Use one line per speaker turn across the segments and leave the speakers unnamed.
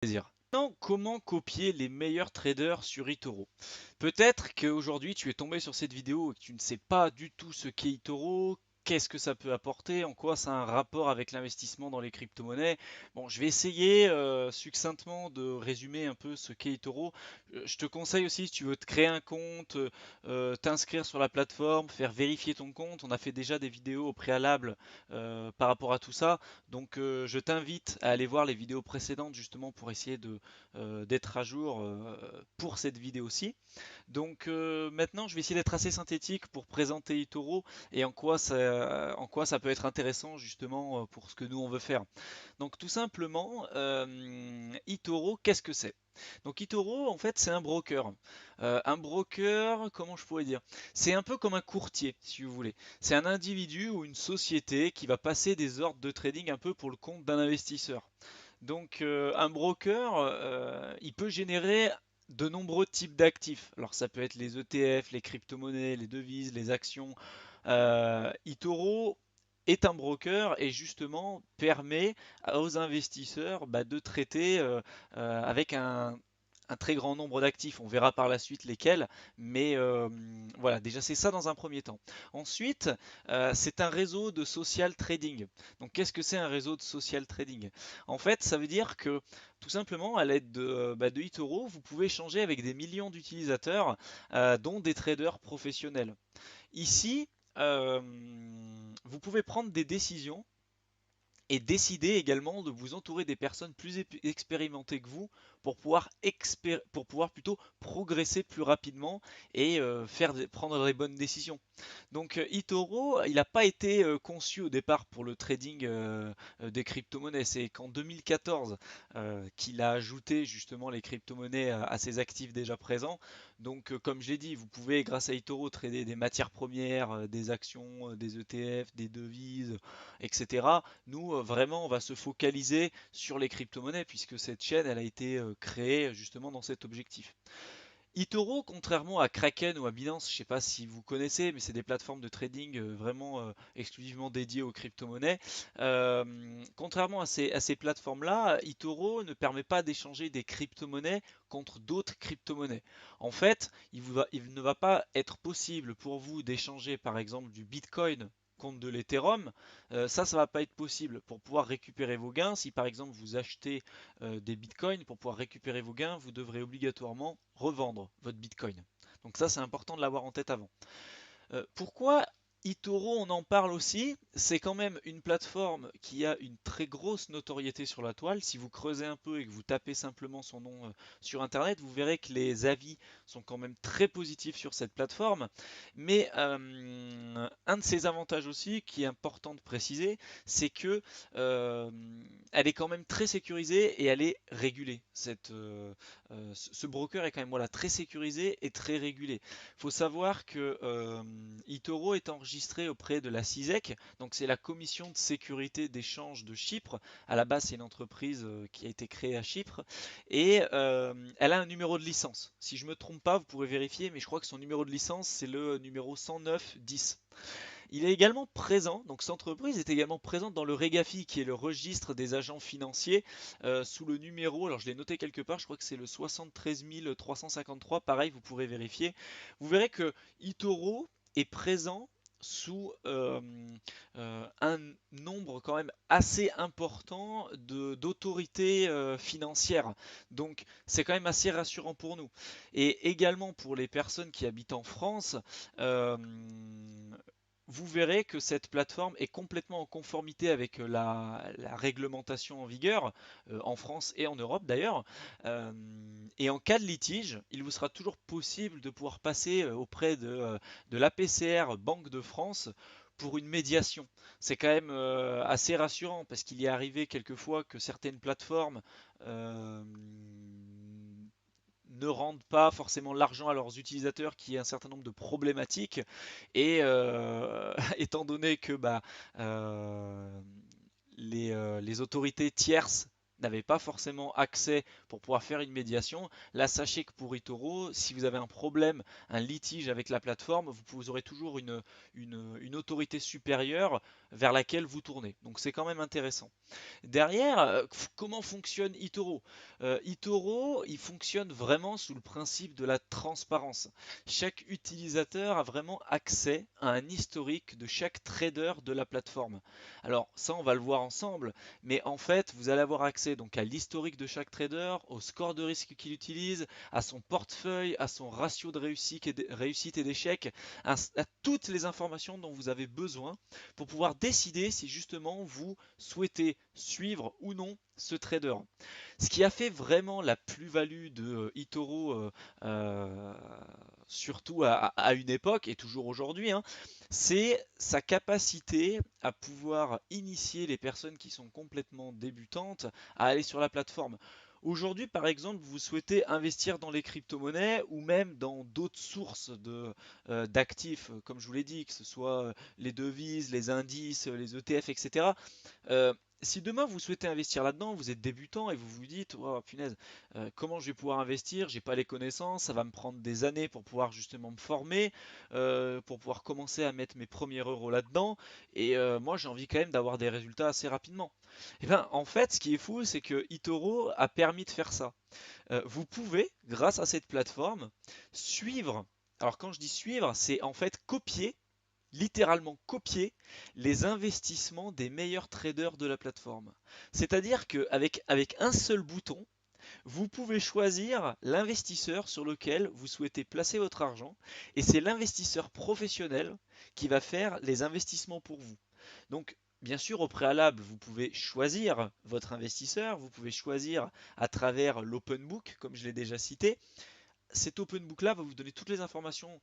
Plaisir. Maintenant, comment copier les meilleurs traders sur eToro? Peut-être qu'aujourd'hui tu es tombé sur cette vidéo et que tu ne sais pas du tout ce qu'est eToro, qu'est-ce que ça peut apporter, en quoi ça a un rapport avec l'investissement dans les crypto-monnaies. Bon, je vais essayer succinctement de résumer un peu ce qu'est eToro. Je te conseille aussi, si tu veux te créer un compte, t'inscrire sur la plateforme, faire vérifier ton compte. On a fait déjà des vidéos au préalable par rapport à tout ça. Donc je t'invite à aller voir les vidéos précédentes justement pour essayer d'être à jour pour cette vidéo-ci. Donc maintenant, je vais essayer d'être assez synthétique pour présenter eToro et en quoi ça peut être intéressant justement pour ce que nous on veut faire. Donc tout simplement, eToro, qu'est-ce que c'est? Donc eToro, en fait, c'est un broker. Un broker, comment je pourrais dire? C'est un peu comme un courtier, si vous voulez. C'est un individu ou une société qui va passer des ordres de trading un peu pour le compte d'un investisseur. Donc un broker, il peut générer de nombreux types d'actifs. Alors ça peut être les ETF, les crypto-monnaies, les devises, les actions. eToro est un broker et justement permet aux investisseurs de traiter avec un très grand nombre d'actifs. On verra par la suite lesquels, mais voilà, déjà c'est ça dans un premier temps. Ensuite, c'est un réseau de social trading. Donc qu'est-ce que c'est un réseau de social trading? En fait, ça veut dire que tout simplement, à l'aide de eToro, vous pouvez échanger avec des millions d'utilisateurs, dont des traders professionnels. Ici, euh, vous pouvez prendre des décisions et décidez également de vous entourer des personnes plus expérimentées que vous pour pour pouvoir plutôt progresser plus rapidement et prendre les bonnes décisions. Donc eToro, il n'a pas été conçu au départ pour le trading des crypto-monnaies. C'est qu'en 2014 qu'il a ajouté justement les crypto-monnaies à ses actifs déjà présents. Donc comme j'ai dit, vous pouvez grâce à eToro trader des matières premières, des actions, des ETF, des devises, etc. Nous, vraiment, on va se focaliser sur les crypto-monnaies puisque cette chaîne, elle a été créée justement dans cet objectif. eToro, contrairement à Kraken ou à Binance, je ne sais pas si vous connaissez, mais c'est des plateformes de trading vraiment exclusivement dédiées aux crypto-monnaies. Contrairement à ces plateformes-là, eToro ne permet pas d'échanger des crypto-monnaies contre d'autres crypto-monnaies. En fait, il ne va pas être possible pour vous d'échanger par exemple du Bitcoin contre de l'Ethereum. Ça va pas être possible. Pour pouvoir récupérer vos gains, si par exemple vous achetez des bitcoins, pour pouvoir récupérer vos gains, vous devrez obligatoirement revendre votre bitcoin. Donc ça, c'est important de l'avoir en tête avant. Pourquoi eToro, on en parle aussi? C'est quand même une plateforme qui a une très grosse notoriété sur la toile. Si vous creusez un peu et que vous tapez simplement son nom sur Internet, vous verrez que les avis sont quand même très positifs sur cette plateforme. Mais un de ses avantages aussi, qui est important de préciser, c'est que euh, elle est quand même très sécurisée et elle est régulée. Ce broker est quand même voilà, très sécurisé et très régulé. Il faut savoir que eToro est enregistré auprès de la CISEC, donc c'est la Commission de sécurité d'échange de Chypre. À la base, c'est une entreprise qui a été créée à Chypre et elle a un numéro de licence. Si je ne me trompe pas, vous pourrez vérifier, mais je crois que son numéro de licence c'est le numéro 10910. Il est également présent, donc cette entreprise est également présente dans le REGAFI, qui est le registre des agents financiers, sous le numéro, alors je l'ai noté quelque part, je crois que c'est le 73 353, pareil, vous pourrez vérifier. Vous verrez que eToro est présent sous un nombre quand même assez important d'autorités financières. Donc c'est quand même assez rassurant pour nous. Et également pour les personnes qui habitent en France, euh, vous verrez que cette plateforme est complètement en conformité avec la réglementation en vigueur, en France et en Europe d'ailleurs. Euh, et en cas de litige, il vous sera toujours possible de pouvoir passer auprès de l'APCR Banque de France pour une médiation. C'est quand même assez rassurant parce qu'il y est arrivé quelquefois que certaines plateformes ne rendent pas forcément l'argent à leurs utilisateurs, qui a un certain nombre de problématiques. Et étant donné que euh, les autorités tierces n'avaient pas forcément accès pour pouvoir faire une médiation, là sachez que pour eToro, si vous avez un problème, un litige avec la plateforme, vous aurez toujours une autorité supérieure vers laquelle vous tournez. Donc c'est quand même intéressant. Derrière, comment fonctionne eToro? eToro, il fonctionne vraiment sous le principe de la transparence. Chaque utilisateur a vraiment accès à un historique de chaque trader de la plateforme. Alors ça, on va le voir ensemble, mais en fait, vous allez avoir accès donc à l'historique de chaque trader, au score de risque qu'il utilise, à son portefeuille, à son ratio de réussite et d'échec, à toutes les informations dont vous avez besoin pour pouvoir décider si justement vous souhaitez suivre ou non ce trader. Ce qui a fait vraiment la plus-value de eToro, euh, surtout à une époque et toujours aujourd'hui, hein, c'est sa capacité à pouvoir initier les personnes qui sont complètement débutantes à aller sur la plateforme. Aujourd'hui, par exemple, vous souhaitez investir dans les crypto-monnaies ou même dans d'autres sources d'actifs, comme je vous l'ai dit, que ce soit les devises, les indices, les ETF, etc. Euh, Si demain vous souhaitez investir là-dedans, vous êtes débutant et vous vous dites, oh, punaise, comment je vais pouvoir investir? J'ai pas les connaissances, ça va me prendre des années pour pouvoir justement me former, pour pouvoir commencer à mettre mes premiers euros là-dedans. Et moi, j'ai envie quand même d'avoir des résultats assez rapidement. Et bien, en fait, ce qui est fou, c'est que eToro a permis de faire ça. Vous pouvez, grâce à cette plateforme, suivre. Alors, quand je dis suivre, c'est en fait copier littéralement copier les investissements des meilleurs traders de la plateforme. C'est-à-dire qu'avec un seul bouton, vous pouvez choisir l'investisseur sur lequel vous souhaitez placer votre argent et c'est l'investisseur professionnel qui va faire les investissements pour vous. Donc, bien sûr, au préalable, vous pouvez choisir votre investisseur, vous pouvez choisir à travers l'open book, comme je l'ai déjà cité, cet open book là va vous donner toutes les informations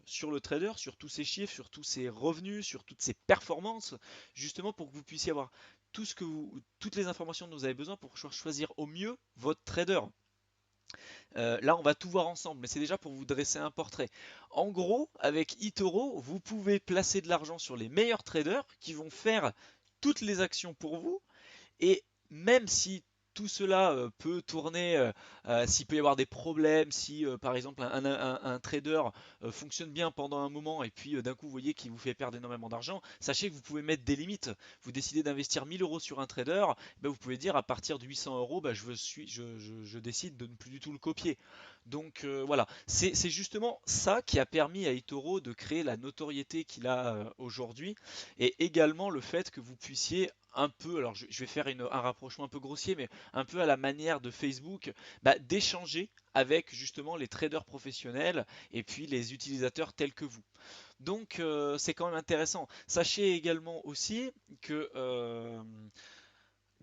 sur le trader, sur tous ses chiffres, sur tous ses revenus, sur toutes ses performances, justement pour que vous puissiez avoir toutes les informations dont vous avez besoin pour choisir au mieux votre trader. Là, on va tout voir ensemble, mais c'est déjà pour vous dresser un portrait. En gros, avec eToro, vous pouvez placer de l'argent sur les meilleurs traders qui vont faire toutes les actions pour vous et même si tout cela peut tourner, s'il peut y avoir des problèmes, si par exemple un trader fonctionne bien pendant un moment et puis d'un coup vous voyez qu'il vous fait perdre énormément d'argent, sachez que vous pouvez mettre des limites. Vous décidez d'investir 1000 euros sur un trader, ben vous pouvez dire à partir de 800 euros, ben je décide de ne plus du tout le copier. Donc voilà, c'est justement ça qui a permis à eToro de créer la notoriété qu'il a aujourd'hui et également le fait que vous puissiez un peu, alors je vais faire un rapprochement un peu grossier, mais un peu à la manière de Facebook, bah, d'échanger avec justement les traders professionnels et puis les utilisateurs tels que vous. Donc c'est quand même intéressant. Sachez également aussi que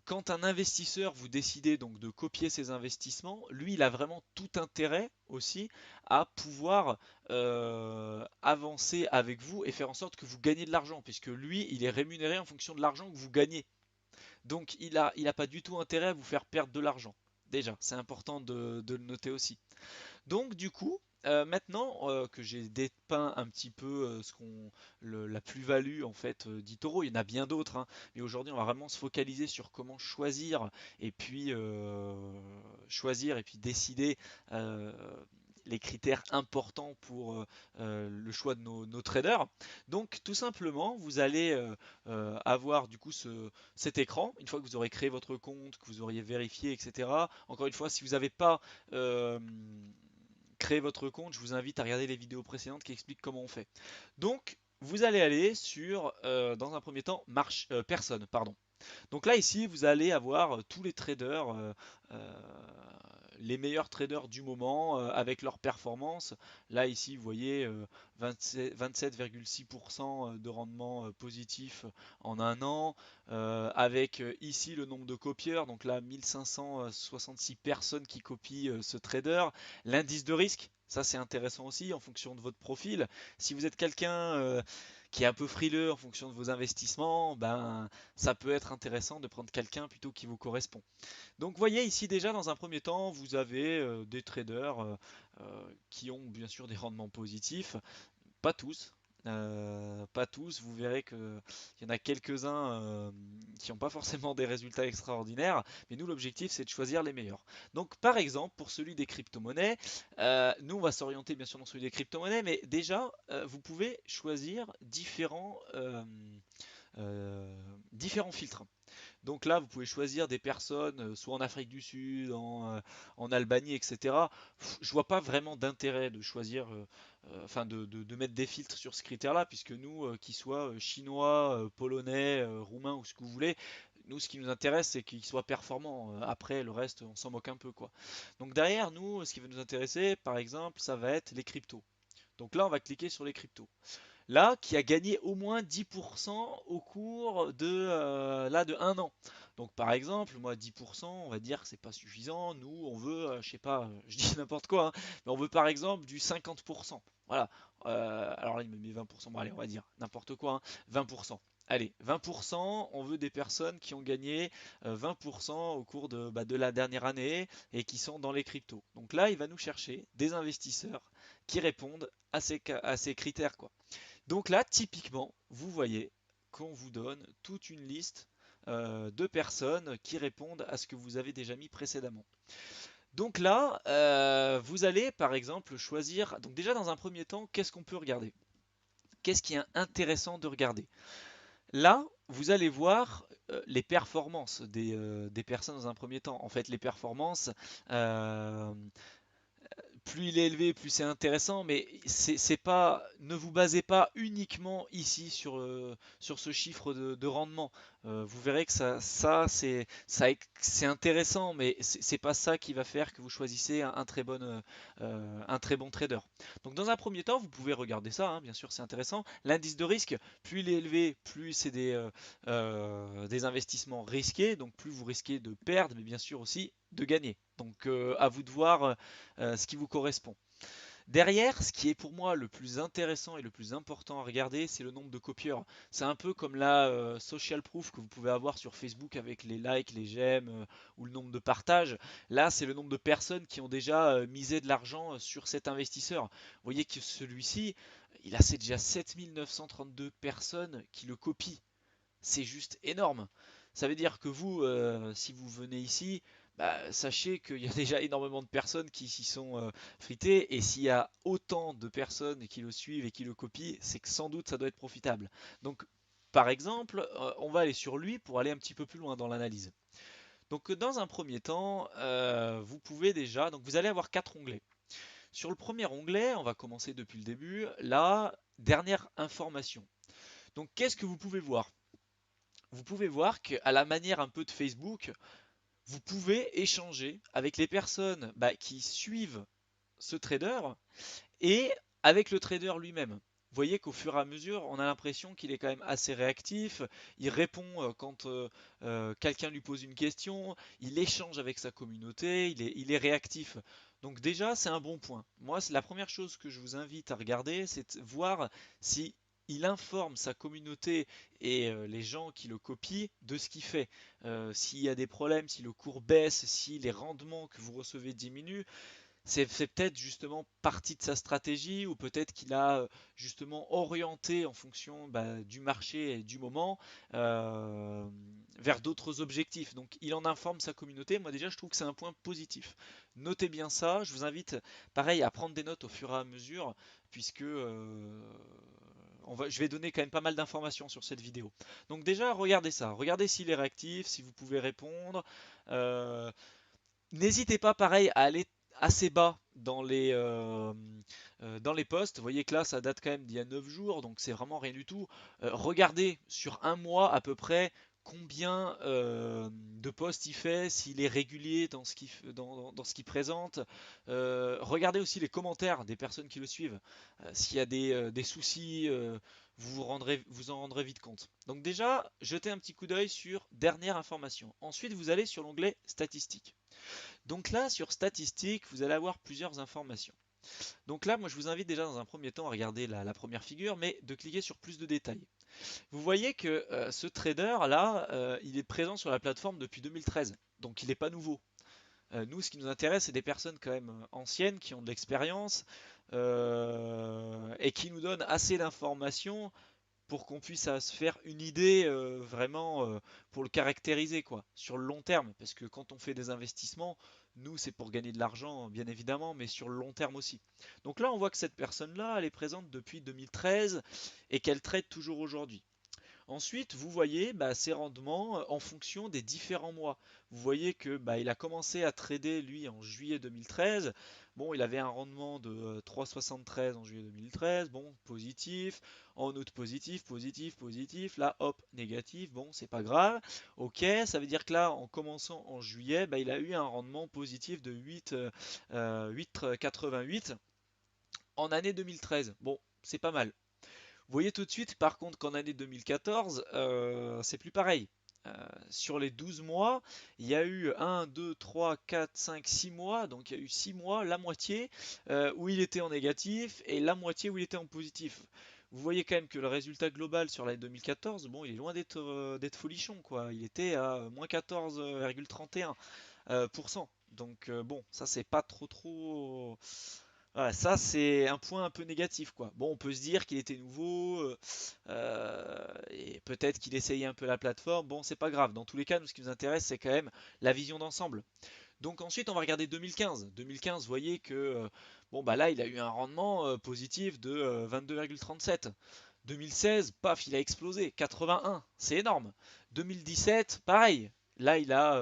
quand un investisseur vous décidez donc de copier ses investissements, lui il a vraiment tout intérêt aussi à pouvoir avancer avec vous et faire en sorte que vous gagnez de l'argent, puisque lui il est rémunéré en fonction de l'argent que vous gagnez. Donc il a pas du tout intérêt à vous faire perdre de l'argent. Déjà, c'est important de le noter aussi. Donc du coup, maintenant que j'ai dépeint un petit peu la plus-value en fait d'Itoro, il y en a bien d'autres, hein, mais aujourd'hui on va vraiment se focaliser sur comment choisir et puis décider euh, les critères importants pour le choix de nos traders. Donc tout simplement, vous allez avoir du coup cet écran, une fois que vous aurez créé votre compte, que vous auriez vérifié, etc. Encore une fois, si vous n'avez pas euh, créé votre compte, je vous invite à regarder les vidéos précédentes qui expliquent comment on fait. Donc, vous allez aller sur, dans un premier temps, personne, pardon. Donc là, ici, vous allez avoir tous les traders, euh, les meilleurs traders du moment avec leurs performances. Là, ici, vous voyez 27,6% de rendement positif en un an, avec ici le nombre de copieurs. Donc là, 1566 personnes qui copient ce trader. L'indice de risque. Ça, c'est intéressant aussi en fonction de votre profil. Si vous êtes quelqu'un qui est un peu frileux en fonction de vos investissements, ben, ça peut être intéressant de prendre quelqu'un plutôt qui vous correspond. Donc vous voyez ici déjà dans un premier temps, vous avez des traders qui ont bien sûr des rendements positifs, pas tous. Pas tous, vous verrez qu'il y en a quelques-uns qui n'ont pas forcément des résultats extraordinaires, mais nous l'objectif c'est de choisir les meilleurs. Donc par exemple pour celui des crypto-monnaies, nous on va s'orienter bien sûr dans celui des crypto-monnaies, mais déjà vous pouvez choisir différents différents filtres. Donc là, vous pouvez choisir des personnes, soit en Afrique du Sud, en Albanie, etc. Je vois pas vraiment d'intérêt de choisir, enfin de mettre des filtres sur ce critère-là, puisque nous, qu'ils soient chinois, polonais, roumains ou ce que vous voulez, nous, ce qui nous intéresse, c'est qu'ils soient performants. Après, le reste, on s'en moque un peu, quoi. Donc derrière, nous, ce qui va nous intéresser, par exemple, ça va être les cryptos. Donc là, on va cliquer sur les cryptos là, qui a gagné au moins 10% au cours de un an. Donc par exemple, moi 10%, on va dire que c'est pas suffisant. Nous, on veut, je sais pas, je dis n'importe quoi, hein, mais on veut par exemple du 50%. Voilà. Alors là, il me met 20%. Bon, allez, on va dire n'importe quoi, hein, 20%. Allez, 20%, on veut des personnes qui ont gagné 20% au cours de la dernière année et qui sont dans les cryptos. Donc là, il va nous chercher des investisseurs qui répondent à ces critères, quoi. Donc là, typiquement, vous voyez qu'on vous donne toute une liste de personnes qui répondent à ce que vous avez déjà mis précédemment. Donc là, vous allez par exemple choisir, donc déjà dans un premier temps, qu'est-ce qu'on peut regarder? Qu'est-ce qui est intéressant de regarder? Là, vous allez voir les performances des personnes dans un premier temps. En fait, les performances, euh, plus il est élevé, plus c'est intéressant, mais c'est pas, ne vous basez pas uniquement ici sur ce chiffre de rendement. Vous verrez que c'est intéressant, mais c'est pas ça qui va faire que vous choisissez un très bon trader. Donc dans un premier temps, vous pouvez regarder ça, hein, bien sûr, c'est intéressant. L'indice de risque, plus il est élevé, plus c'est des investissements risqués, donc plus vous risquez de perdre, mais bien sûr aussi de gagner. Donc à vous de voir ce qui vous correspond. Derrière, ce qui est pour moi le plus intéressant et le plus important à regarder, c'est le nombre de copieurs. C'est un peu comme la social proof que vous pouvez avoir sur Facebook avec les likes, les j'aime ou le nombre de partages. Là, c'est le nombre de personnes qui ont déjà misé de l'argent sur cet investisseur. Vous voyez que celui-ci, il a c'est déjà 7 932 personnes qui le copient. C'est juste énorme. Ça veut dire que vous, si vous venez ici, bah, sachez qu'il y a déjà énormément de personnes qui s'y sont fritées, et s'il y a autant de personnes qui le suivent et qui le copient, c'est que sans doute ça doit être profitable. Donc, par exemple, on va aller sur lui pour aller un petit peu plus loin dans l'analyse. Donc, dans un premier temps, vous pouvez déjà, donc vous allez avoir quatre onglets. Sur le premier onglet, on va commencer depuis le début, la dernière information. Donc, qu'est-ce que vous pouvez voir? Vous pouvez voir qu'à la manière un peu de Facebook, vous pouvez échanger avec les personnes qui suivent ce trader et avec le trader lui-même. Vous voyez qu'au fur et à mesure, on a l'impression qu'il est quand même assez réactif. Il répond quand quelqu'un lui pose une question. Il échange avec sa communauté. Il est réactif. Donc déjà, c'est un bon point. Moi, c'est la première chose que je vous invite à regarder, c'est de voir si il informe sa communauté et les gens qui le copient de ce qu'il fait. S'il y a des problèmes, si le cours baisse, si les rendements que vous recevez diminuent, c'est peut-être justement partie de sa stratégie, ou peut-être qu'il a justement orienté en fonction du marché et du moment euh, vers d'autres objectifs. Donc il en informe sa communauté. Moi déjà je trouve que c'est un point positif. Notez bien ça. Je vous invite pareil à prendre des notes au fur et à mesure, puisque je vais donner quand même pas mal d'informations sur cette vidéo. Donc déjà regardez ça. Regardez s'il est réactif, si vous pouvez répondre. Euh, N'hésitez pas pareil à aller assez bas dans les posts. Vous voyez que là, ça date quand même d'il y a 9 jours, donc c'est vraiment rien du tout. Regardez sur un mois à peu près combien de posts il fait, s'il est régulier dans dans ce qu'il présente. Regardez aussi les commentaires des personnes qui le suivent. S'il y a des soucis, vous en rendrez vite compte. Donc déjà, jetez un petit coup d'œil sur dernière information. Ensuite, vous allez sur l'onglet statistiques. Donc là, sur statistiques, vous allez avoir plusieurs informations. Donc là, moi, je vous invite déjà dans un premier temps à regarder la première figure, mais de cliquer sur plus de détails. Vous voyez que ce trader-là, il est présent sur la plateforme depuis 2013, donc il n'est pas nouveau. Nous, ce qui nous intéresse, c'est des personnes quand même anciennes, qui ont de l'expérience, et qui nous donnent assez d'informations pour qu'on puisse se faire une idée vraiment pour le caractériser quoi, sur le long terme. Parce que quand on fait des investissements, nous c'est pour gagner de l'argent bien évidemment, mais sur le long terme aussi. Donc là on voit que cette personne-là, elle est présente depuis 2013 et qu'elle trade toujours aujourd'hui. Ensuite, vous voyez ses rendements en fonction des différents mois. Vous voyez que il a commencé à trader lui en juillet 2013. Bon, il avait un rendement de 3,73 en juillet 2013. Bon, positif. En août, positif, positif, positif. Là, hop, négatif. Bon, c'est pas grave. Ok, ça veut dire que là, en commençant en juillet, il a eu un rendement positif de 8,88 en année 2013. Bon, c'est pas mal. Vous voyez tout de suite, par contre, qu'en année 2014, c'est plus pareil. Euh, sur les 12 mois, il y a eu 1, 2, 3, 4, 5, 6 mois. Donc il y a eu 6 mois, la moitié où il était en négatif et la moitié où il était en positif. Vous voyez quand même que le résultat global sur l'année 2014, bon, il est loin d'être folichon, quoi. Il était à moins 14,31%. Donc bon, ça c'est pas trop. Voilà, ça c'est un point un peu négatif quoi. Bon, on peut se dire qu'il était nouveau et peut-être qu'il essayait un peu la plateforme. Bon, c'est pas grave. Dans tous les cas, nous ce qui nous intéresse c'est quand même la vision d'ensemble. Donc ensuite, on va regarder 2015. 2015, vous voyez que là, il a eu un rendement positif de 22,37. 2016, paf, il a explosé, 81, c'est énorme. 2017, pareil, là il a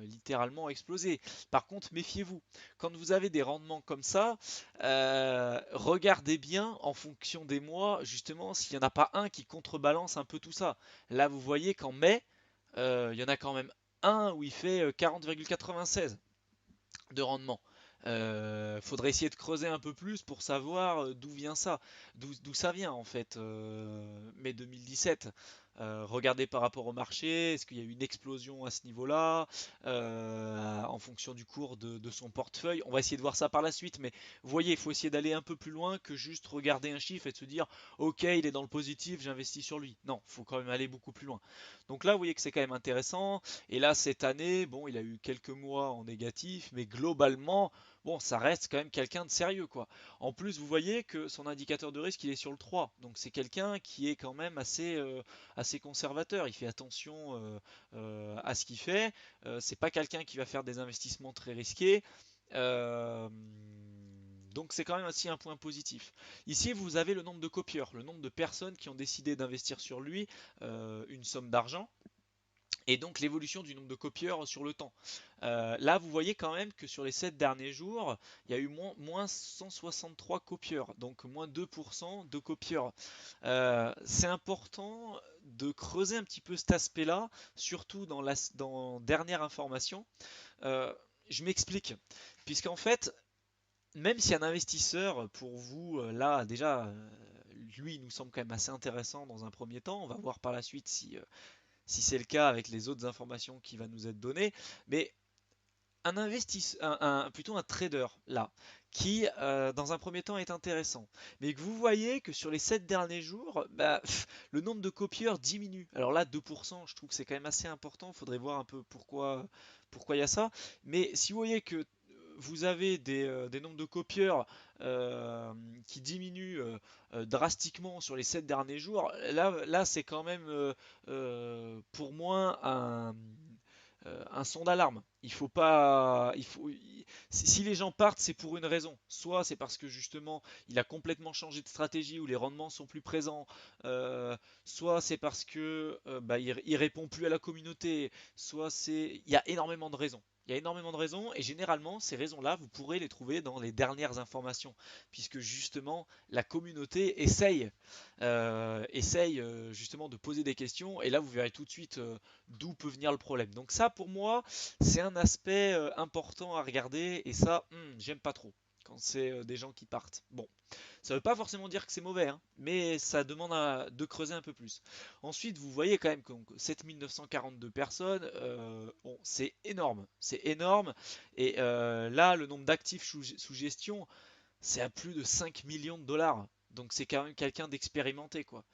littéralement explosé. Par contre, méfiez-vous, quand vous avez des rendements comme ça, regardez bien en fonction des mois, justement, s'il n'y en a pas un qui contrebalance un peu tout ça. Là, vous voyez qu'en mai, il y en a quand même un où il fait 40,96 de rendement. Faudrait essayer de creuser un peu plus pour savoir d'où vient ça, d'où ça vient en fait. Mais 2017, regardez par rapport au marché, est-ce qu'il y a eu une explosion à ce niveau-là, en fonction du cours de son portefeuille. On va essayer de voir ça par la suite, mais vous voyez, il faut essayer d'aller un peu plus loin que juste regarder un chiffre et de se dire, ok, il est dans le positif, j'investis sur lui. Non, il faut quand même aller beaucoup plus loin. Donc là, vous voyez que c'est quand même intéressant. Et là, cette année, bon, il a eu quelques mois en négatif, mais globalement, bon, ça reste quand même quelqu'un de sérieux, quoi. En plus, vous voyez que son indicateur de risque, il est sur le 3. Donc c'est quelqu'un qui est quand même assez conservateur. Il fait attention à ce qu'il fait. C'est pas quelqu'un qui va faire des investissements très risqués. Euh, donc c'est quand même aussi un point positif. Ici, vous avez le nombre de copieurs, le nombre de personnes qui ont décidé d'investir sur lui une somme d'argent et donc l'évolution du nombre de copieurs sur le temps. Là, vous voyez quand même que sur les 7 derniers jours, il y a eu moins 163 copieurs, donc moins 2% de copieurs. C'est important de creuser un petit peu cet aspect-là, surtout dans dernière information. Euh, je m'explique, puisqu'en fait, même si un investisseur, pour vous, là, déjà, lui, il nous semble quand même assez intéressant dans un premier temps, on va voir par la suite si c'est le cas avec les autres informations qui va nous être données. Mais un investisseur, plutôt un trader là, qui dans un premier temps est intéressant, mais que vous voyez que sur les 7 derniers jours, le nombre de copieurs diminue. Alors là, 2%, je trouve que c'est quand même assez important. Il faudrait voir un peu pourquoi il y a ça. Mais si vous voyez que vous avez des nombres de copieurs euh, qui diminuent drastiquement sur les 7 derniers jours, là c'est quand même pour moi un son d'alarme. Il faut pas, si les gens partent, c'est pour une raison. Soit c'est parce que justement, il a complètement changé de stratégie où les rendements sont plus présents. euh, Soit c'est parce que il répond plus à la communauté. Soit il y a énormément de raisons. Il y a énormément de raisons et généralement ces raisons-là, vous pourrez les trouver dans les dernières informations, puisque justement la communauté essaye justement de poser des questions et là vous verrez tout de suite d'où peut venir le problème. Donc ça pour moi c'est un aspect important à regarder et ça j'aime pas trop quand c'est des gens qui partent. Bon, ça veut pas forcément dire que c'est mauvais, hein, mais ça demande de creuser un peu plus. Ensuite vous voyez quand même que 7942 personnes, bon, c'est énorme et là le nombre d'actifs sous gestion c'est à plus de 5 millions de dollars. Donc c'est quand même quelqu'un d'expérimenté quoi.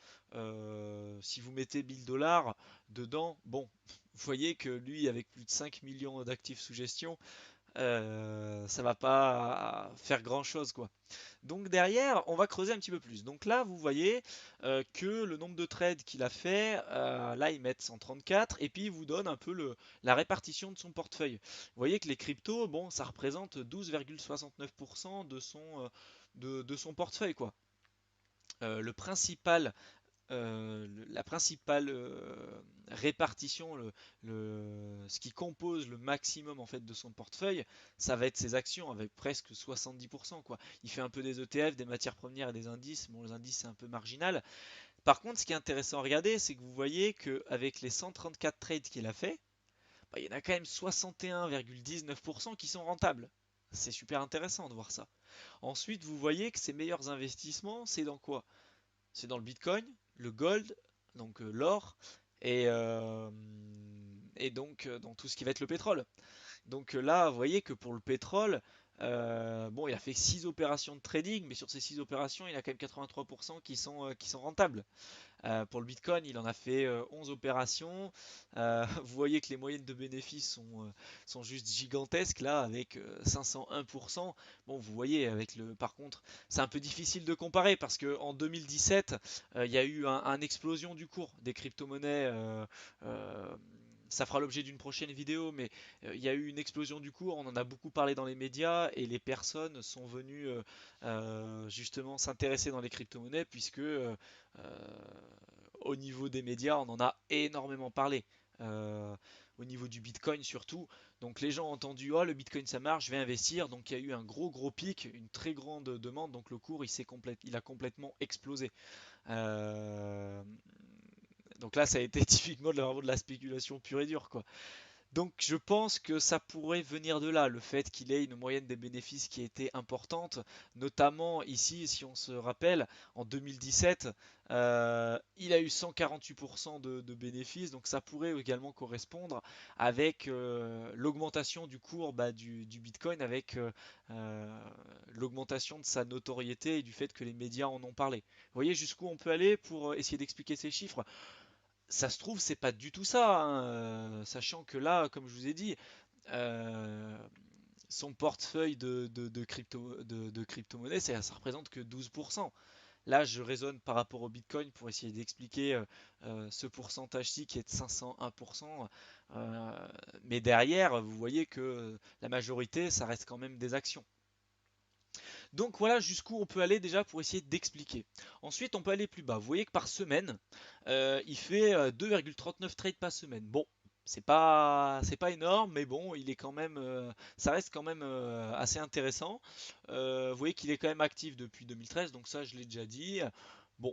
Si vous mettez 1000 dollars dedans, bon, vous voyez que lui avec plus de 5 millions d'actifs sous gestion, ça va pas faire grand chose quoi. Donc derrière, on va creuser un petit peu plus. Donc là, vous voyez que le nombre de trades qu'il a fait, là ils mettent 134 et puis il vous donne un peu la répartition de son portefeuille. Vous voyez que les cryptos, bon, ça représente 12,69% de son portefeuille quoi. Le principal la principale répartition, ce qui compose le maximum en fait de son portefeuille, ça va être ses actions avec presque 70% quoi. Il fait un peu des ETF, des matières premières et des indices. Bon, les indices c'est un peu marginal. Par contre, ce qui est intéressant à regarder, c'est que vous voyez qu'avec les 134 trades qu'il a fait, bah, il y en a quand même 61,19% qui sont rentables. C'est super intéressant de voir ça. Ensuite, vous voyez que ses meilleurs investissements, c'est dans quoi? C'est dans le Bitcoin, le gold, donc l'or, et, euh, et donc dans tout ce qui va être le pétrole. Donc là, vous voyez que pour le pétrole, bon, il a fait 6 opérations de trading, mais sur ces 6 opérations, il a quand même 83% qui sont rentables. Pour le Bitcoin, il en a fait 11 opérations. Vous voyez que les moyennes de bénéfices sont juste gigantesques là, avec 501%. Bon, vous voyez, par contre, c'est un peu difficile de comparer parce qu'en 2017, il y a eu un explosion du cours des crypto-monnaies. Euh, Ça fera l'objet d'une prochaine vidéo, mais il y a eu une explosion du cours, on en a beaucoup parlé dans les médias et les personnes sont venues justement s'intéresser dans les crypto-monnaies puisque au niveau des médias, on en a énormément parlé. Au niveau du Bitcoin surtout. Donc les gens ont entendu, oh le Bitcoin ça marche, je vais investir. Donc il y a eu un gros pic, une très grande demande. Donc le cours il a complètement explosé. Euh, donc là ça a été typiquement vraiment de la spéculation pure et dure quoi. Donc je pense que ça pourrait venir de là, le fait qu'il ait une moyenne des bénéfices qui a été importante, notamment ici, si on se rappelle, en 2017, il a eu 148% de bénéfices, donc ça pourrait également correspondre avec l'augmentation du cours du Bitcoin, avec l'augmentation de sa notoriété et du fait que les médias en ont parlé. Vous voyez jusqu'où on peut aller pour essayer d'expliquer ces chiffres? Ça se trouve, c'est pas du tout ça, hein, sachant que là, comme je vous ai dit, euh, son portefeuille de crypto-monnaies, ça représente que 12%. Là, je raisonne par rapport au Bitcoin pour essayer d'expliquer ce pourcentage-ci qui est de 501%. Mais derrière, vous voyez que la majorité, ça reste quand même des actions. Donc voilà jusqu'où on peut aller déjà pour essayer d'expliquer. Ensuite, on peut aller plus bas. Vous voyez que par semaine, il fait 2,39 trades par semaine. Bon, c'est pas énorme, mais bon, il est quand même, ça reste quand même assez intéressant. Vous voyez qu'il est quand même actif depuis 2013, donc ça, je l'ai déjà dit. Bon,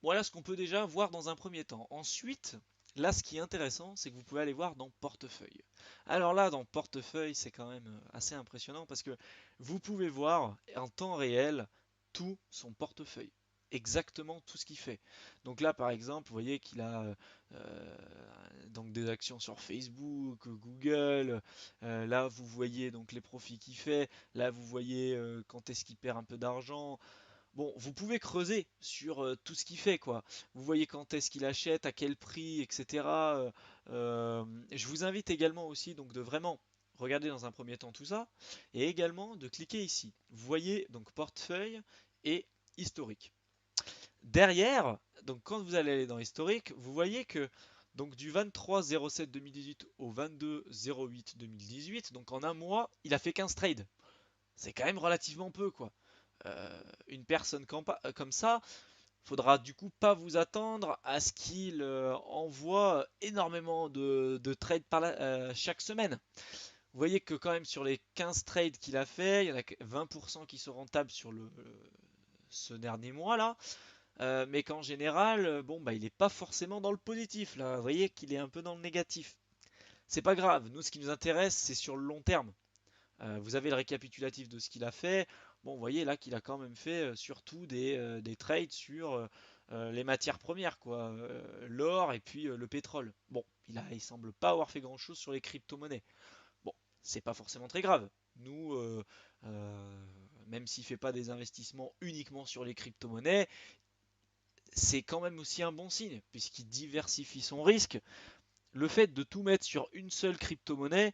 voilà ce qu'on peut déjà voir dans un premier temps. Ensuite, là, ce qui est intéressant, c'est que vous pouvez aller voir dans portefeuille. Alors là, dans portefeuille, c'est quand même assez impressionnant parce que vous pouvez voir en temps réel tout son portefeuille. Exactement tout ce qu'il fait. Donc là, par exemple, vous voyez qu'il a donc des actions sur Facebook, Google. Là, vous voyez donc les profits qu'il fait. Là, vous voyez quand est-ce qu'il perd un peu d'argent. Bon, vous pouvez creuser sur tout ce qu'il fait, quoi. Vous voyez quand est-ce qu'il achète, à quel prix, etc. Je vous invite également aussi donc de vraiment regarder dans un premier temps tout ça et également de cliquer ici. Vous voyez donc portefeuille et historique. Derrière, donc quand vous allez aller dans historique, vous voyez que donc du 23/07/2018 au 22/08/2018, donc en un mois, il a fait 15 trades. C'est quand même relativement peu, quoi. Une personne comme ça, faudra du coup pas vous attendre à ce qu'il envoie énormément de trades chaque semaine. Vous voyez que quand même sur les 15 trades qu'il a fait, il y en a que 20% qui sont rentables sur ce dernier mois là, mais qu'en général, bon bah il n'est pas forcément dans le positif là. Vous voyez qu'il est un peu dans le négatif. C'est pas grave. Nous, ce qui nous intéresse, c'est sur le long terme. Vous avez le récapitulatif de ce qu'il a fait. Bon, vous voyez là qu'il a quand même fait surtout des trades sur les matières premières, quoi, l'or et puis le pétrole. Bon, il semble pas avoir fait grand-chose sur les crypto-monnaies. Bon, c'est pas forcément très grave. Nous, même s'il fait pas des investissements uniquement sur les crypto-monnaies, c'est quand même aussi un bon signe puisqu'il diversifie son risque. Le fait de tout mettre sur une seule crypto-monnaie,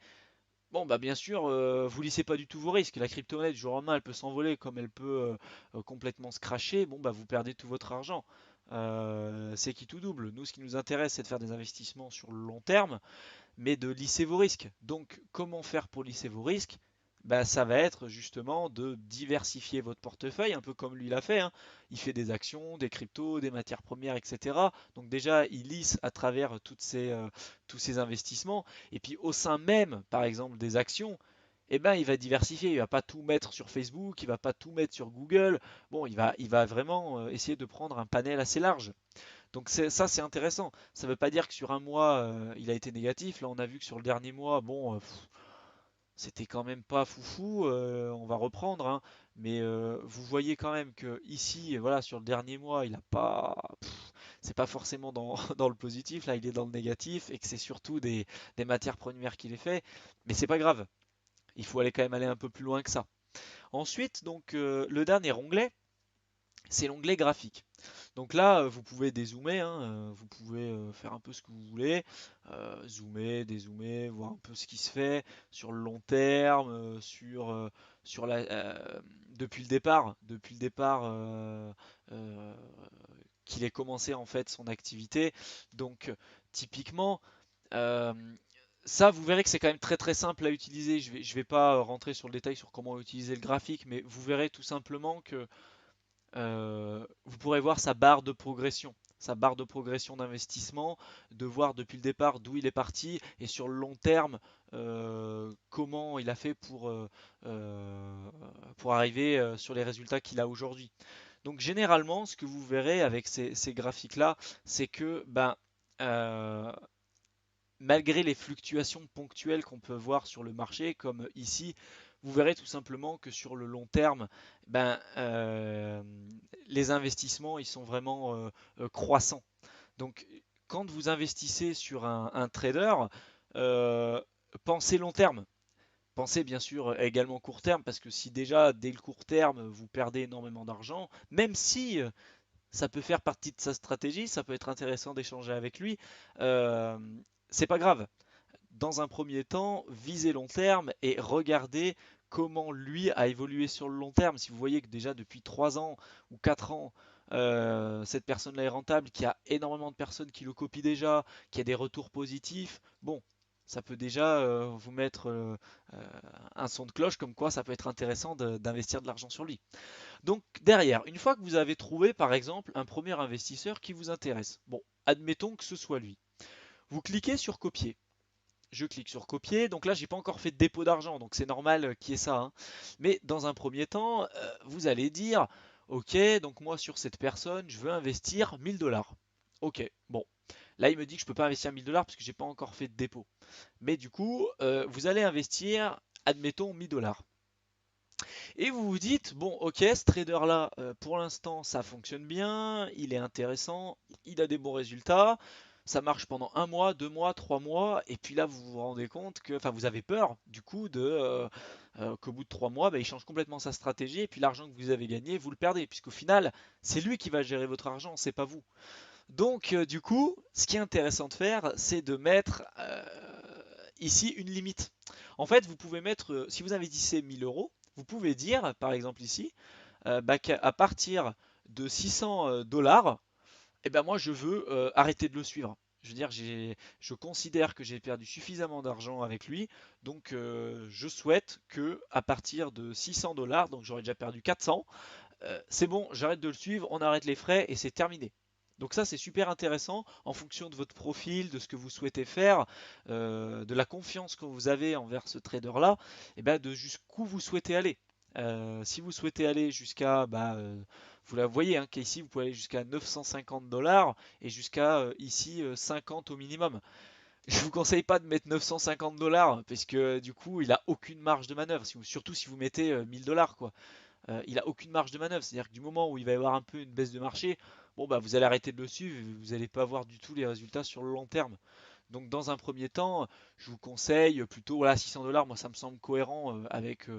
bon, bah bien sûr, vous lissez pas du tout vos risques. La crypto-monnaie, du jour au lendemain, elle peut s'envoler comme elle peut complètement se cracher. Bon, bah vous perdez tout votre argent. C'est qui tout double. Nous, ce qui nous intéresse, c'est de faire des investissements sur le long terme, mais de lisser vos risques. Donc, comment faire pour lisser vos risques? bah, ça va être justement de diversifier votre portefeuille, un peu comme lui l'a fait, hein. Il fait des actions, des cryptos, des matières premières, etc. Donc déjà, il lisse à travers tous ces investissements. Et puis au sein même, par exemple, des actions, eh ben, il va diversifier. Il va pas tout mettre sur Facebook, il va pas tout mettre sur Google. Bon, il va vraiment essayer de prendre un panel assez large. Donc ça, c'est intéressant. Ça ne veut pas dire que sur un mois, il a été négatif. Là, on a vu que sur le dernier mois, bon, c'était quand même pas foufou. On va reprendre, hein. Mais vous voyez quand même que ici, voilà, sur le dernier mois, il a pas, c'est pas forcément dans, dans le positif. Là, il est dans le négatif et que c'est surtout des matières premières qu'il est fait. Mais c'est pas grave. Il faut aller quand même aller un peu plus loin que ça. Ensuite, donc, le dernier onglet, c'est l'onglet graphique. Donc là, vous pouvez dézoomer, hein, vous pouvez faire un peu ce que vous voulez, zoomer, dézoomer, voir un peu ce qui se fait sur le long terme, sur depuis le départ euh, qu'il ait commencé en fait son activité. Donc typiquement, euh, ça, vous verrez que c'est quand même très très simple à utiliser. Je vais pas rentrer sur le détail sur comment utiliser le graphique, mais vous verrez tout simplement que vous pourrez voir sa barre de progression d'investissement, de voir depuis le départ d'où il est parti et sur le long terme comment il a fait pour arriver sur les résultats qu'il a aujourd'hui. Donc généralement, ce que vous verrez avec ces graphiques-là, c'est que euh, malgré les fluctuations ponctuelles qu'on peut voir sur le marché, comme ici, vous verrez tout simplement que sur le long terme, les investissements ils sont vraiment croissants. Donc quand vous investissez sur un trader, euh, pensez long terme. Pensez bien sûr également court terme, parce que si déjà dès le court terme vous perdez énormément d'argent, même si ça peut faire partie de sa stratégie, ça peut être intéressant d'échanger avec lui, euh, c'est pas grave. Dans un premier temps, visez long terme et regardez comment lui a évolué sur le long terme. Si vous voyez que déjà depuis 3 ans ou 4 ans, cette personne-là est rentable, qu'il y a énormément de personnes qui le copient déjà, qu'il y a des retours positifs, bon, ça peut déjà vous mettre euh, un son de cloche comme quoi ça peut être intéressant d'investir de l'argent sur lui. Donc derrière, une fois que vous avez trouvé par exemple un premier investisseur qui vous intéresse, bon, admettons que ce soit lui, vous cliquez sur copier. Je clique sur copier. Donc là, j'ai pas encore fait de dépôt d'argent, donc c'est normal qu'il y ait ça, hein. Mais dans un premier temps, vous allez dire, ok, donc moi sur cette personne, je veux investir 1000 dollars. Ok, bon. Là, il me dit que je peux pas investir 1000 dollars parce que j'ai pas encore fait de dépôt. Mais du coup, vous allez investir, admettons, 1000 dollars. Et vous vous dites, bon, ok, ce trader-là, pour l'instant, ça fonctionne bien, il est intéressant, il a des bons résultats, ça marche pendant un mois, 2 mois, 3 mois, et puis là, vous vous rendez compte que, enfin, vous avez peur, du coup, qu'au bout de 3 mois, il change complètement sa stratégie, et puis l'argent que vous avez gagné, vous le perdez, puisqu'au final, c'est lui qui va gérer votre argent, c'est pas vous. Donc, du coup, ce qui est intéressant de faire, c'est de mettre ici une limite. En fait, vous pouvez mettre, si vous investissez 1000 euros, vous pouvez dire, par exemple ici, qu'à partir de 600 dollars, eh ben moi je veux arrêter de le suivre. Je veux dire, je considère que j'ai perdu suffisamment d'argent avec lui, donc je souhaite que à partir de 600 dollars, donc j'aurais déjà perdu 400, c'est bon, j'arrête de le suivre, on arrête les frais et c'est terminé. Donc ça c'est super intéressant en fonction de votre profil, de ce que vous souhaitez faire, de la confiance que vous avez envers ce trader-là, et ben de jusqu'où vous souhaitez aller. Si vous souhaitez aller jusqu'à, vous la voyez, hein, qu'ici vous pouvez aller jusqu'à 950 dollars et jusqu'à ici 50 au minimum. Je vous conseille pas de mettre 950 dollars parce que du coup il a aucune marge de manœuvre, surtout si vous mettez 1000 dollars quoi. Il a aucune marge de manœuvre. C'est-à-dire que du moment où il va y avoir un peu une baisse de marché, bon bah vous allez arrêter de le suivre, et vous n'allez pas voir du tout les résultats sur le long terme. Donc dans un premier temps, je vous conseille plutôt voilà 600 dollars. Moi ça me semble cohérent avec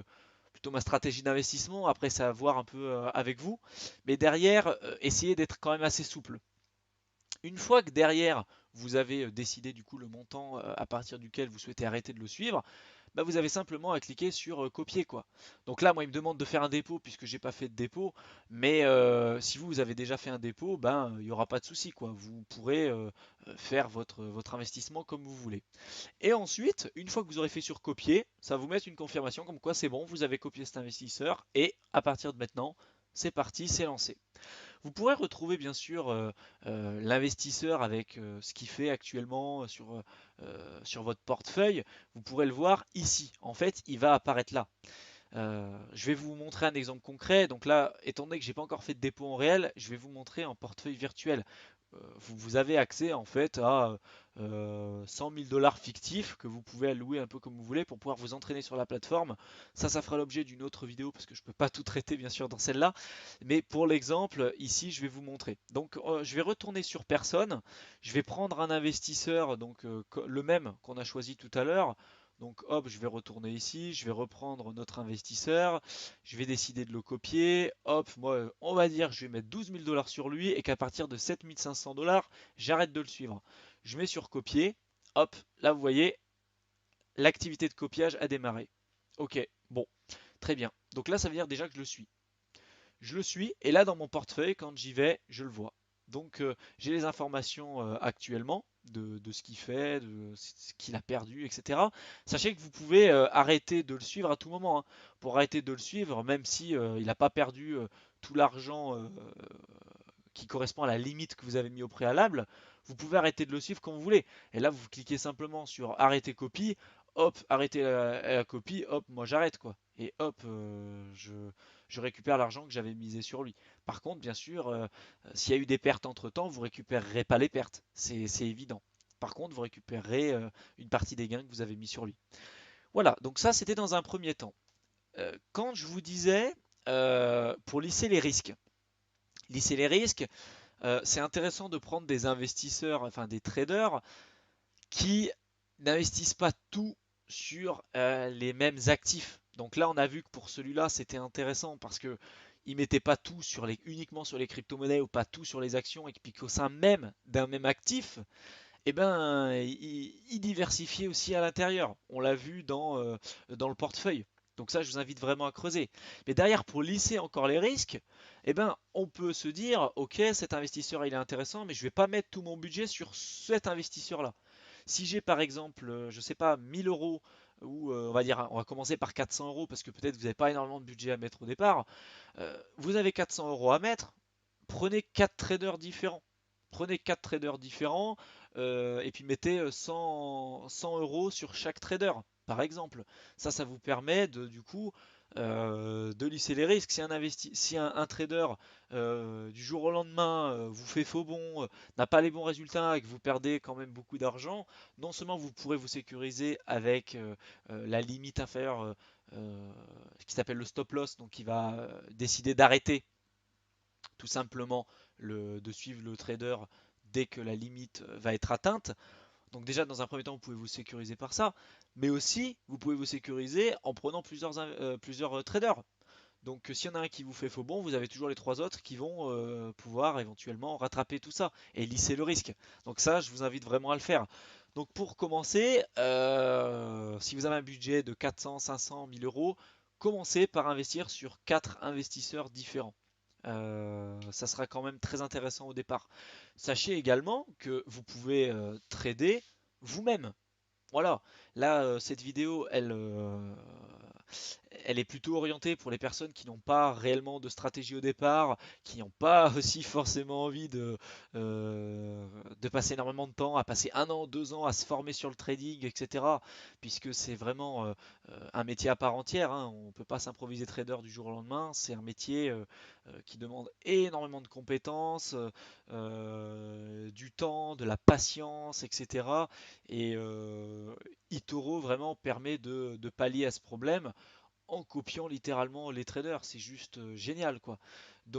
plutôt ma stratégie d'investissement. Après ça à voir un peu avec vous, mais derrière essayez d'être quand même assez souple. Une fois que derrière vous avez décidé du coup le montant à partir duquel vous souhaitez arrêter de le suivre, bah, vous avez simplement à cliquer sur copier quoi. Donc là, moi, il me demande de faire un dépôt puisque j'ai pas fait de dépôt, mais si vous avez déjà fait un dépôt, ben il n'y aura pas de souci quoi. Vous pourrez faire votre investissement comme vous voulez. Et ensuite, une fois que vous aurez fait sur copier, ça va vous mettre une confirmation comme quoi c'est bon, vous avez copié cet investisseur et à partir de maintenant, c'est parti, c'est lancé. Vous pourrez retrouver bien sûr l'investisseur avec ce qu'il fait actuellement sur votre portefeuille. Vous pourrez le voir ici. En fait, il va apparaître là. Je vais vous montrer un exemple concret. Donc là, étant donné que j'ai pas encore fait de dépôt en réel, je vais vous montrer en portefeuille virtuel. Vous avez accès en fait à 100 000 dollars fictifs que vous pouvez allouer un peu comme vous voulez pour pouvoir vous entraîner sur la plateforme. Ça fera l'objet d'une autre vidéo parce que je ne peux pas tout traiter bien sûr dans celle-là. Mais pour l'exemple, ici, je vais vous montrer. Donc, je vais retourner sur personne. Je vais prendre un investisseur, donc le même qu'on a choisi tout à l'heure. Donc hop, je vais retourner ici, je vais reprendre notre investisseur, je vais décider de le copier. Hop, moi, on va dire, je vais mettre 12 000 dollars sur lui et qu'à partir de 7 500 dollars, j'arrête de le suivre. Je mets sur copier. Hop, là vous voyez, l'activité de copiage a démarré. Ok, bon, très bien. Donc là, ça veut dire déjà que je le suis. Je le suis et là dans mon portefeuille, quand j'y vais, je le vois. Donc j'ai les informations actuellement de ce qu'il fait, de ce qu'il a perdu, etc. Sachez que vous pouvez arrêter de le suivre à tout moment, hein. Pour arrêter de le suivre, même si il n'a pas perdu tout l'argent qui correspond à la limite que vous avez mis au préalable, vous pouvez arrêter de le suivre quand vous voulez. Et là, vous cliquez simplement sur arrêter copie, hop, arrêter la copie, hop, moi j'arrête quoi. Et hop, je récupère l'argent que j'avais misé sur lui. Par contre, bien sûr, s'il y a eu des pertes entre temps, vous récupérerez pas les pertes, c'est évident. Par contre, vous récupérerez une partie des gains que vous avez mis sur lui. Voilà, donc ça c'était dans un premier temps. Quand je vous disais pour lisser les risques, c'est intéressant de prendre des investisseurs, enfin des traders, qui n'investissent pas tout sur les mêmes actifs. Donc là, on a vu que pour celui-là, c'était intéressant parce que il mettait pas tout uniquement sur les crypto-monnaies ou pas tout sur les actions et puis qu'au sein même d'un même actif, eh ben, il diversifiait aussi à l'intérieur. On l'a vu dans le portefeuille. Donc ça, je vous invite vraiment à creuser. Mais derrière, pour lisser encore les risques, eh ben, on peut se dire, ok, cet investisseur il est intéressant, mais je ne vais pas mettre tout mon budget sur cet investisseur-là. Si j'ai par exemple, je ne sais pas, 1000 euros, ou on va dire, on va commencer par 400 euros parce que peut-être vous n'avez pas énormément de budget à mettre au départ, vous avez 400 euros à mettre, prenez 4 traders différents. Prenez 4 traders différents et puis mettez 100 euros sur chaque trader, par exemple. Ça vous permet de, du coup de lisser les risques. Si un trader du jour au lendemain vous fait faux bon, n'a pas les bons résultats et que vous perdez quand même beaucoup d'argent, non seulement vous pourrez vous sécuriser avec la limite inférieure qui s'appelle le stop loss, donc qui va décider d'arrêter tout simplement de suivre le trader dès que la limite va être atteinte. Donc déjà dans un premier temps vous pouvez vous sécuriser par ça, mais aussi vous pouvez vous sécuriser en prenant plusieurs traders. Donc s'il y en a un qui vous fait faux bon, vous avez toujours les trois autres qui vont pouvoir éventuellement rattraper tout ça et lisser le risque. Donc ça je vous invite vraiment à le faire. Donc pour commencer, si vous avez un budget de 400, 500, 1000 euros, commencez par investir sur 4 investisseurs différents. Ça sera quand même très intéressant au départ. Sachez également que vous pouvez trader vous-même. Voilà, là, cette vidéo, elle est plutôt orientée pour les personnes qui n'ont pas réellement de stratégie au départ, qui n'ont pas aussi forcément envie de passer énormément de temps, à passer 1 an, 2 ans à se former sur le trading, etc. Puisque c'est vraiment un métier à part entière, hein. On ne peut pas s'improviser trader du jour au lendemain. C'est un métier qui demande énormément de compétences, du temps, de la patience, etc. Et eToro vraiment permet de pallier à ce problème en copiant littéralement les traders. C'est juste génial quoi. Donc